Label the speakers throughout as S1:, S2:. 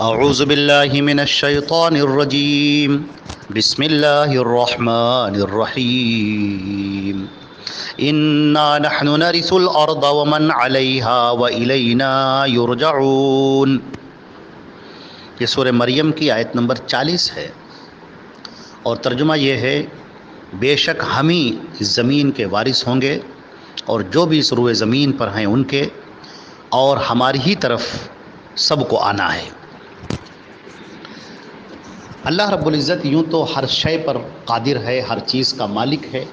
S1: اعوذ باللہ من الشیطان الرجیم بسم اللہ الرحمن الرحیم انا نحن نرث الارض ومن علیہا والینا یرجعون۔ یہ سورہ مریم کی آیت نمبر 40 ہے، اور ترجمہ یہ ہے بے شک ہم ہی اس زمین کے وارث ہوں گے اور جو بھی اس روئے زمین پر ہیں ان کے، اور ہماری ہی طرف سب کو آنا ہے۔ اللہ رب العزت یوں تو ہر شے پر قادر ہے، ہر چیز کا مالک ہے،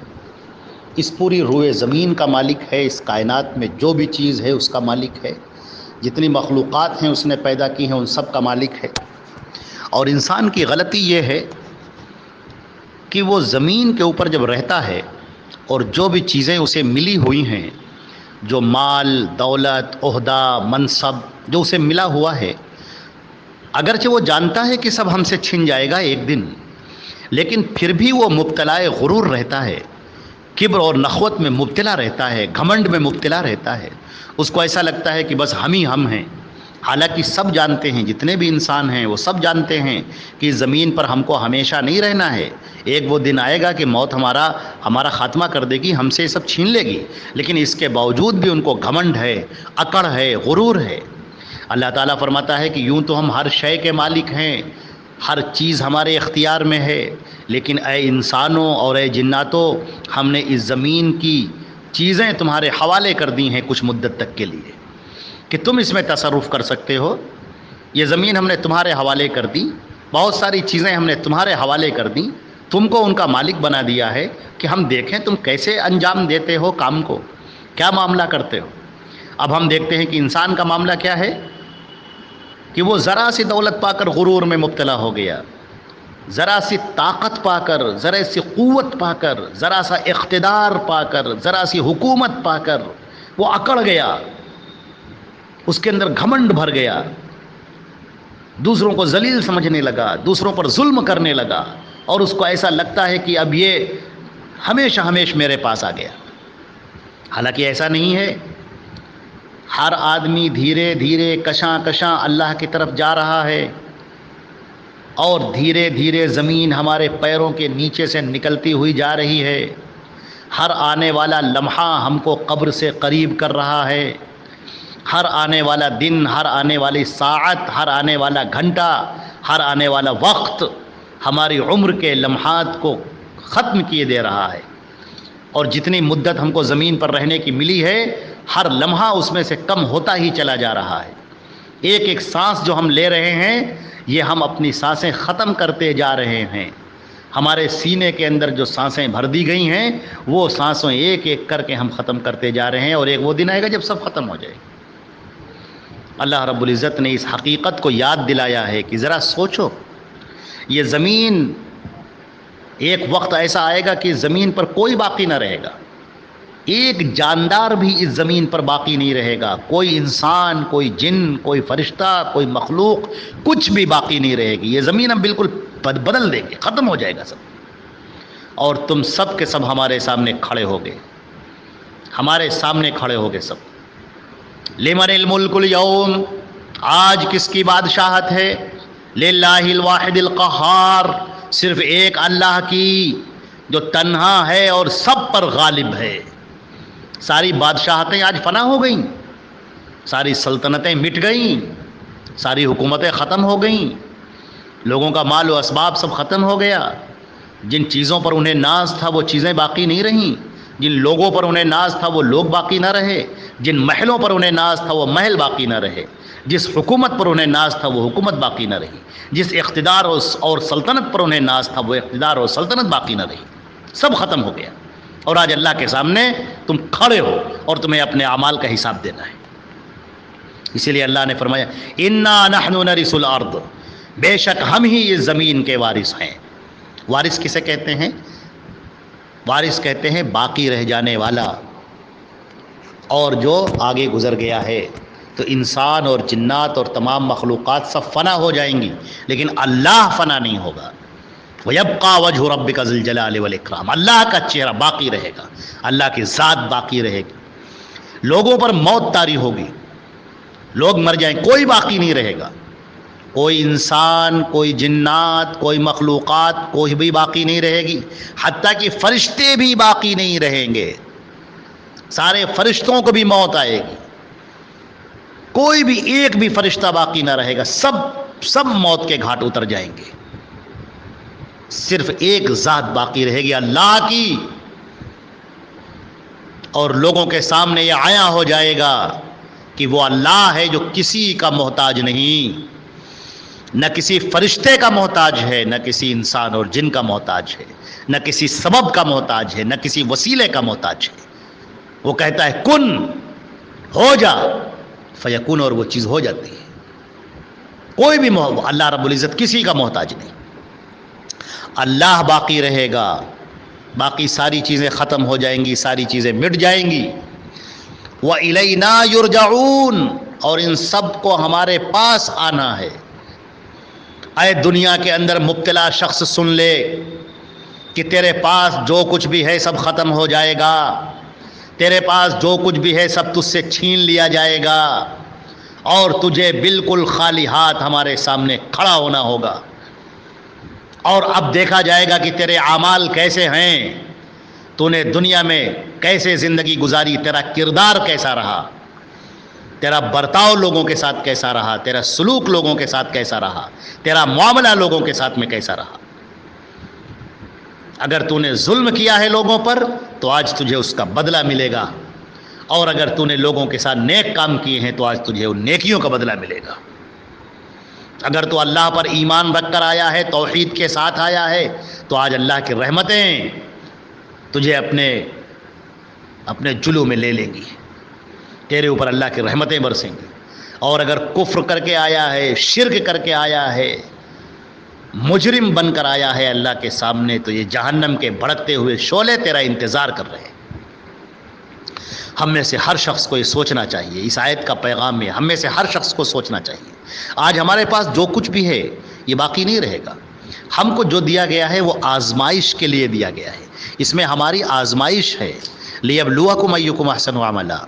S1: اس پوری روئے زمین کا مالک ہے، اس کائنات میں جو بھی چیز ہے اس کا مالک ہے، جتنی مخلوقات ہیں اس نے پیدا کی ہیں ان سب کا مالک ہے۔ اور انسان کی غلطی یہ ہے کہ وہ زمین کے اوپر جب رہتا ہے اور جو بھی چیزیں اسے ملی ہوئی ہیں، جو مال، دولت، عہدہ، منصب جو اسے ملا ہوا ہے، اگرچہ وہ جانتا ہے کہ سب ہم سے چھن جائے گا ایک دن، لیکن پھر بھی وہ مبتلا غرور رہتا ہے، کبر اور نخوت میں مبتلا رہتا ہے، گھمنڈ میں مبتلا رہتا ہے۔ اس کو ایسا لگتا ہے کہ بس ہم ہی ہم ہیں، حالانکہ سب جانتے ہیں، جتنے بھی انسان ہیں وہ سب جانتے ہیں کہ زمین پر ہم کو ہمیشہ نہیں رہنا ہے۔ ایک وہ دن آئے گا کہ موت ہمارا خاتمہ کر دے گی، ہم سے یہ سب چھین لے گی، لیکن اس کے باوجود بھی ان کو گھمنڈ ہے، اکڑ ہے، غرور ہے۔ اللہ تعالیٰ فرماتا ہے کہ یوں تو ہم ہر شے کے مالک ہیں، ہر چیز ہمارے اختیار میں ہے، لیکن اے انسانوں اور اے جناتوں، ہم نے اس زمین کی چیزیں تمہارے حوالے کر دی ہیں کچھ مدت تک کے لیے کہ تم اس میں تصرف کر سکتے ہو۔ یہ زمین ہم نے تمہارے حوالے کر دی، بہت ساری چیزیں ہم نے تمہارے حوالے کر دیں، تم کو ان کا مالک بنا دیا ہے کہ ہم دیکھیں تم کیسے انجام دیتے ہو کام کو، کیا معاملہ کرتے ہو۔ اب ہم دیکھتے ہیں کہ انسان کا معاملہ کیا ہے کہ وہ ذرا سی دولت پا کر غرور میں مبتلا ہو گیا، ذرا سی طاقت پا کر، ذرا سی قوت پا کر، ذرا سا اقتدار پا کر، ذرا سی حکومت پا کر وہ اکڑ گیا، اس کے اندر گھمنڈ بھر گیا، دوسروں کو ذلیل سمجھنے لگا، دوسروں پر ظلم کرنے لگا، اور اس کو ایسا لگتا ہے کہ اب یہ ہمیشہ میرے پاس آ گیا۔ حالانکہ ایسا نہیں ہے، ہر آدمی دھیرے دھیرے کشاں کشاں اللہ کی طرف جا رہا ہے، اور دھیرے دھیرے زمین ہمارے پیروں کے نیچے سے نکلتی ہوئی جا رہی ہے۔ ہر آنے والا لمحہ ہم کو قبر سے قریب کر رہا ہے، ہر آنے والا دن، ہر آنے والی ساعت، ہر آنے والا گھنٹہ، ہر آنے والا وقت ہماری عمر کے لمحات کو ختم کیے دے رہا ہے، اور جتنی مدت ہم کو زمین پر رہنے کی ملی ہے ہر لمحہ اس میں سے کم ہوتا ہی چلا جا رہا ہے۔ ایک ایک سانس جو ہم لے رہے ہیں یہ ہم اپنی سانسیں ختم کرتے جا رہے ہیں۔ ہمارے سینے کے اندر جو سانسیں بھر دی گئی ہیں وہ سانسوں ایک ایک کر کے ہم ختم کرتے جا رہے ہیں، اور ایک وہ دن آئے گا جب سب ختم ہو جائے گا۔ اللہ رب العزت نے اس حقیقت کو یاد دلایا ہے کہ ذرا سوچو، یہ زمین ایک وقت ایسا آئے گا کہ زمین پر کوئی باقی نہ رہے گا، ایک جاندار بھی اس زمین پر باقی نہیں رہے گا، کوئی انسان، کوئی جن، کوئی فرشتہ، کوئی مخلوق، کچھ بھی باقی نہیں رہے گی۔ یہ زمین ہم بالکل بدل دیں گے، ختم ہو جائے گا سب، اور تم سب کے سب ہمارے سامنے کھڑے ہوگے، ہمارے سامنے کھڑے ہوگے سب۔ لمن الملک اليوم، آج کس کی بادشاہت ہے؟ للہ الواحد القہار، صرف ایک اللہ کی جو تنہا ہے اور سب پر غالب ہے۔ ساری بادشاہتیں آج فنا ہو گئیں، ساری سلطنتیں مٹ گئیں، ساری حکومتیں ختم ہو گئیں، لوگوں کا مال و اسباب سب ختم ہو گیا۔ جن چیزوں پر انہیں ناز تھا وہ چیزیں باقی نہیں رہیں، جن لوگوں پر انہیں ناز تھا وہ لوگ باقی نہ رہے، جن محلوں پر انہیں ناز تھا وہ محل باقی نہ رہے، جس حکومت پر انہیں ناز تھا وہ حکومت باقی نہ رہی، جس اقتدار اور سلطنت پر انہیں ناز تھا وہ اقتدار اور سلطنت باقی نہ رہی، سب ختم ہو گیا۔ اور آج اللہ کے سامنے تم کھڑے ہو اور تمہیں اپنے اعمال کا حساب دینا ہے۔ اسی لیے اللہ نے فرمایا انا نحن نرث الارض، بے شک ہم ہی اس زمین کے وارث ہیں۔ وارث کسے کہتے ہیں؟ وارث کہتے ہیں باقی رہ جانے والا، اور جو آگے گزر گیا ہے تو انسان اور جنات اور تمام مخلوقات سب فنا ہو جائیں گی، لیکن اللہ فنا نہیں ہوگا۔ وَيَبْقَى وَجْهُ رَبِّكَ ذُو الْجَلَالِ وَالْإِكْرَامِ، اللہ کا چہرہ باقی رہے گا، اللہ کی ذات باقی رہے گی۔ لوگوں پر موت طاری ہوگی، لوگ مر جائیں، کوئی باقی نہیں رہے گا، کوئی انسان، کوئی جنات، کوئی مخلوقات کوئی بھی باقی نہیں رہے گی، حتیٰ کہ فرشتے بھی باقی نہیں رہیں گے، سارے فرشتوں کو بھی موت آئے گی، کوئی بھی ایک بھی فرشتہ باقی نہ رہے گا، سب موت کے گھاٹ اتر جائیں گے، صرف ایک ذات باقی رہے گی اللہ کی، اور لوگوں کے سامنے یہ عیاں ہو جائے گا کہ وہ اللہ ہے جو کسی کا محتاج نہیں، نہ کسی فرشتے کا محتاج ہے، نہ کسی انسان اور جن کا محتاج ہے، نہ کسی سبب کا محتاج ہے، نہ کسی وسیلے کا محتاج ہے۔ وہ کہتا ہے کن، ہو جا، فیکون، اور وہ چیز ہو جاتی ہے۔ کوئی بھی اللہ رب العزت کسی کا محتاج نہیں، اللہ باقی رہے گا، باقی ساری چیزیں ختم ہو جائیں گی، ساری چیزیں مٹ جائیں گی۔ وَإِلَيْنَا يُرْجَعُونَ، اور ان سب کو ہمارے پاس آنا ہے۔ اے دنیا کے اندر مبتلا شخص سن لے کہ تیرے پاس جو کچھ بھی ہے سب ختم ہو جائے گا، تیرے پاس جو کچھ بھی ہے سب تجھ سے چھین لیا جائے گا، اور تجھے بالکل خالی ہاتھ ہمارے سامنے کھڑا ہونا ہوگا، اور اب دیکھا جائے گا کہ تیرے اعمال کیسے ہیں، تو نے دنیا میں کیسے زندگی گزاری، تیرا کردار کیسا رہا، تیرا برتاؤ لوگوں کے ساتھ کیسا رہا، تیرا سلوک لوگوں کے ساتھ کیسا رہا، تیرا معاملہ لوگوں کے ساتھ میں کیسا رہا۔ اگر تو نے ظلم کیا ہے لوگوں پر تو آج تجھے اس کا بدلہ ملے گا، اور اگر تو نے لوگوں کے ساتھ نیک کام کیے ہیں تو آج تجھے ان نیکیوں کا بدلہ ملے گا۔ اگر تو اللہ پر ایمان رکھ کر آیا ہے، توحید کے ساتھ آیا ہے، تو آج اللہ کی رحمتیں تجھے اپنے جلو میں لے لیں گی، تیرے اوپر اللہ کی رحمتیں برسیں گی۔ اور اگر کفر کر کے آیا ہے، شرک کر کے آیا ہے، مجرم بن کر آیا ہے اللہ کے سامنے، تو یہ جہنم کے بھڑکتے ہوئے شعلے تیرا انتظار کر رہے ہیں۔ ہم میں سے ہر شخص کو یہ سوچنا چاہیے، اس آیت کا پیغام میں ہم میں سے ہر شخص کو سوچنا چاہیے، آج ہمارے پاس جو کچھ بھی ہے یہ باقی نہیں رہے گا۔ ہم کو جو دیا گیا ہے وہ آزمائش کے لیے دیا گیا ہے، اس میں ہماری آزمائش ہے۔ لِيَبْلُوَكُمْ أَيُّكُمْ أَحْسَنُ عَمَلًا،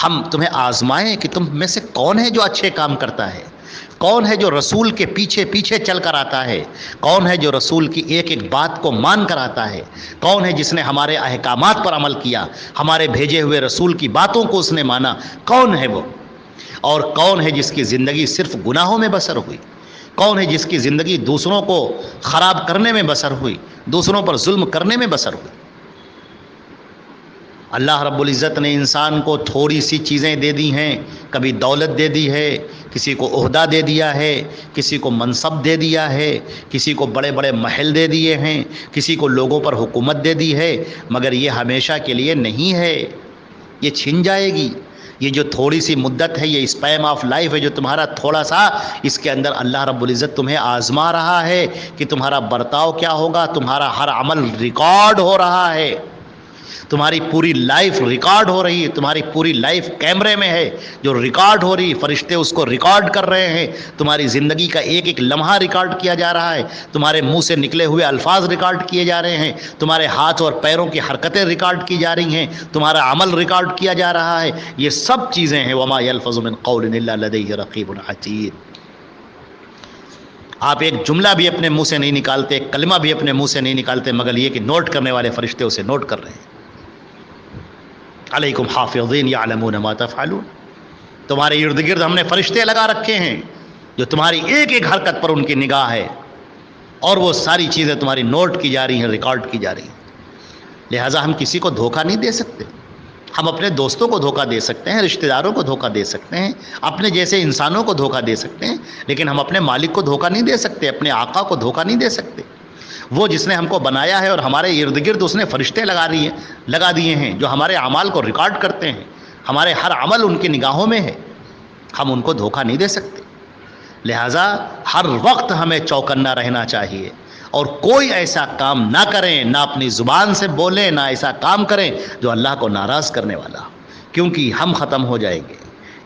S1: ہم تمہیں آزمائیں کہ تم میں سے کون ہے جو اچھے کام کرتا ہے، کون ہے جو رسول کے پیچھے پیچھے چل کر آتا ہے، کون ہے جو رسول کی ایک ایک بات کو مان کر آتا ہے، کون ہے جس نے ہمارے احکامات پر عمل کیا، ہمارے بھیجے ہوئے رسول کی باتوں کو اس نے مانا، کون ہے وہ؟ اور کون ہے جس کی زندگی صرف گناہوں میں بسر ہوئی، کون ہے جس کی زندگی دوسروں کو خراب کرنے میں بسر ہوئی، دوسروں پر ظلم کرنے میں بسر ہوئی۔ اللہ رب العزت نے انسان کو تھوڑی سی چیزیں دے دی ہیں، کبھی دولت دے دی ہے، کسی کو عہدہ دے دیا ہے، کسی کو منصب دے دیا ہے، کسی کو بڑے بڑے محل دے دیے ہیں، کسی کو لوگوں پر حکومت دے دی ہے، مگر یہ ہمیشہ کے لیے نہیں ہے، یہ چھن جائے گی۔ یہ جو تھوڑی سی مدت ہے، یہ اسپیم آف لائف ہے جو تمہارا تھوڑا سا، اس کے اندر اللہ رب العزت تمہیں آزما رہا ہے کہ تمہارا برتاؤ کیا ہوگا، تمہارا ہر عمل ریکارڈ ہو رہا ہے، تمہاری پوری لائف ریکارڈ ہو رہی ہے، تمہاری پوری لائف کیمرے میں ہے جو ریکارڈ ہو رہی ہے، فرشتے اس کو ریکارڈ کر رہے ہیں، تمہاری زندگی کا ایک ایک لمحہ ریکارڈ کیا جا رہا ہے، تمہارے منہ سے نکلے ہوئے الفاظ ریکارڈ کیے جا رہے ہیں، تمہارے ہاتھ اور پیروں کی حرکتیں ریکارڈ کی جا رہی ہیں، تمہارا عمل ریکارڈ کیا جا رہا ہے۔ یہ سب چیزیں ہیں۔ وما يلفظ من قول الا لديه رقیب عتید۔ آپ ایک جملہ بھی اپنے منہ سے نہیں نکالتے، ایک کلمہ بھی اپنے منہ سے نہیں نکالتے، مگر یہ کہ نوٹ کرنے والے فرشتے اسے نوٹ کر رہے ہیں۔ علیکم حافظین یعلمون ما تفعلون، تمہارے ارد گرد ہم نے فرشتے لگا رکھے ہیں جو تمہاری ایک ایک حرکت پر ان کی نگاہ ہے، اور وہ ساری چیزیں تمہاری نوٹ کی جا رہی ہیں، ریکارڈ کی جا رہی ہیں۔ لہٰذا ہم کسی کو دھوکہ نہیں دے سکتے، ہم اپنے دوستوں کو دھوکہ دے سکتے ہیں، رشتہ داروں کو دھوکہ دے سکتے ہیں، اپنے جیسے انسانوں کو دھوکہ دے سکتے ہیں، لیکن ہم اپنے مالک کو دھوکہ نہیں دے سکتے، اپنے آقا کو دھوکہ نہیں دے سکتے۔ وہ جس نے ہم کو بنایا ہے اور ہمارے ارد گرد اس نے فرشتے لگا دیے ہیں جو ہمارے اعمال کو ریکارڈ کرتے ہیں، ہمارے ہر عمل ان کی نگاہوں میں ہے، ہم ان کو دھوکہ نہیں دے سکتے۔ لہٰذا ہر وقت ہمیں چوکنا رہنا چاہیے، اور کوئی ایسا کام نہ کریں، نہ اپنی زبان سے بولیں، نہ ایسا کام کریں جو اللہ کو ناراض کرنے والا، کیونکہ ہم ختم ہو جائیں گے،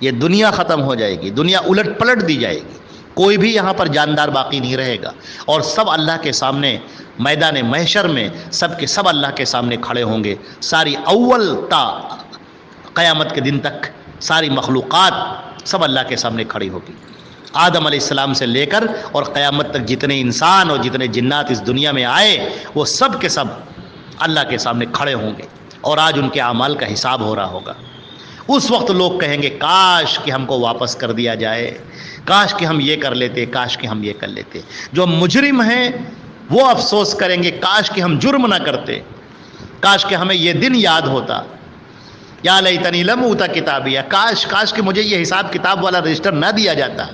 S1: یہ دنیا ختم ہو جائے گی، دنیا الٹ پلٹ دی جائے گی، کوئی بھی یہاں پر جاندار باقی نہیں رہے گا، اور سب اللہ کے سامنے میدان محشر میں سب کے سب اللہ کے سامنے کھڑے ہوں گے۔ ساری اول تا قیامت کے دن تک ساری مخلوقات سب اللہ کے سامنے کھڑی ہوگی۔ آدم علیہ السلام سے لے کر اور قیامت تک جتنے انسان اور جتنے جنات اس دنیا میں آئے وہ سب کے سب اللہ کے سامنے کھڑے ہوں گے اور آج ان کے اعمال کا حساب ہو رہا ہوگا۔ اس وقت لوگ کہیں گے کاش کہ ہم کو واپس کر دیا جائے، کاش کہ ہم یہ کر لیتے، کاش کہ ہم یہ کر لیتے۔ جو مجرم ہیں وہ افسوس کریں گے کاش کہ ہم جرم نہ کرتے، کاش کہ ہمیں یہ دن یاد ہوتا، یا لیتنی لم اوت کتابیہ، کاش کہ مجھے یہ حساب کتاب والا رجسٹر نہ دیا جاتا۔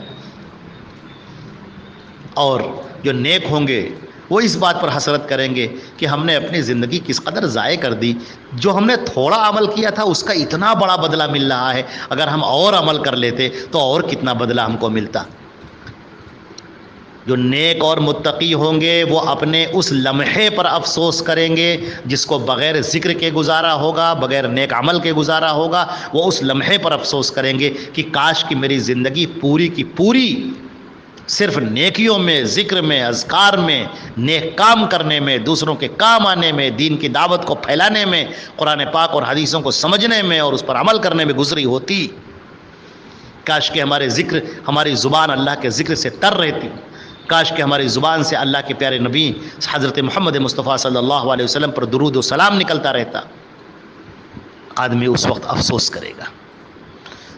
S1: اور جو نیک ہوں گے وہ اس بات پر حسرت کریں گے کہ ہم نے اپنی زندگی کس قدر ضائع کر دی، جو ہم نے تھوڑا عمل کیا تھا اس کا اتنا بڑا بدلہ مل رہا ہے، اگر ہم اور عمل کر لیتے تو اور کتنا بدلہ ہم کو ملتا۔ جو نیک اور متقی ہوں گے وہ اپنے اس لمحے پر افسوس کریں گے جس کو بغیر ذکر کے گزارا ہوگا، بغیر نیک عمل کے گزارا ہوگا، وہ اس لمحے پر افسوس کریں گے کہ کاش کہ میری زندگی پوری کی پوری صرف نیکیوں میں، ذکر میں، اذکار میں، نیک کام کرنے میں، دوسروں کے کام آنے میں، دین کی دعوت کو پھیلانے میں، قرآن پاک اور حدیثوں کو سمجھنے میں اور اس پر عمل کرنے میں گزری ہوتی۔ کاش کہ ہمارے ذکر، ہماری زبان اللہ کے ذکر سے تر رہتی، کاش کہ ہماری زبان سے اللہ کے پیارے نبی حضرت محمد مصطفیٰ صلی اللہ علیہ وسلم پر درود و سلام نکلتا رہتا۔ آدمی اس وقت افسوس کرے گا۔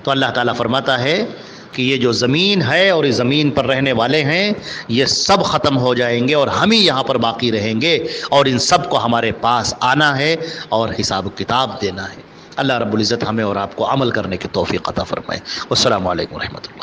S1: تو اللہ تعالیٰ فرماتا ہے کہ یہ جو زمین ہے اور اس زمین پر رہنے والے ہیں یہ سب ختم ہو جائیں گے اور ہم ہی یہاں پر باقی رہیں گے، اور ان سب کو ہمارے پاس آنا ہے اور حساب و کتاب دینا ہے۔ اللہ رب العزت ہمیں اور آپ کو عمل کرنے کی توفیق عطا فرمائے۔ والسلام علیکم ورحمۃ اللہ۔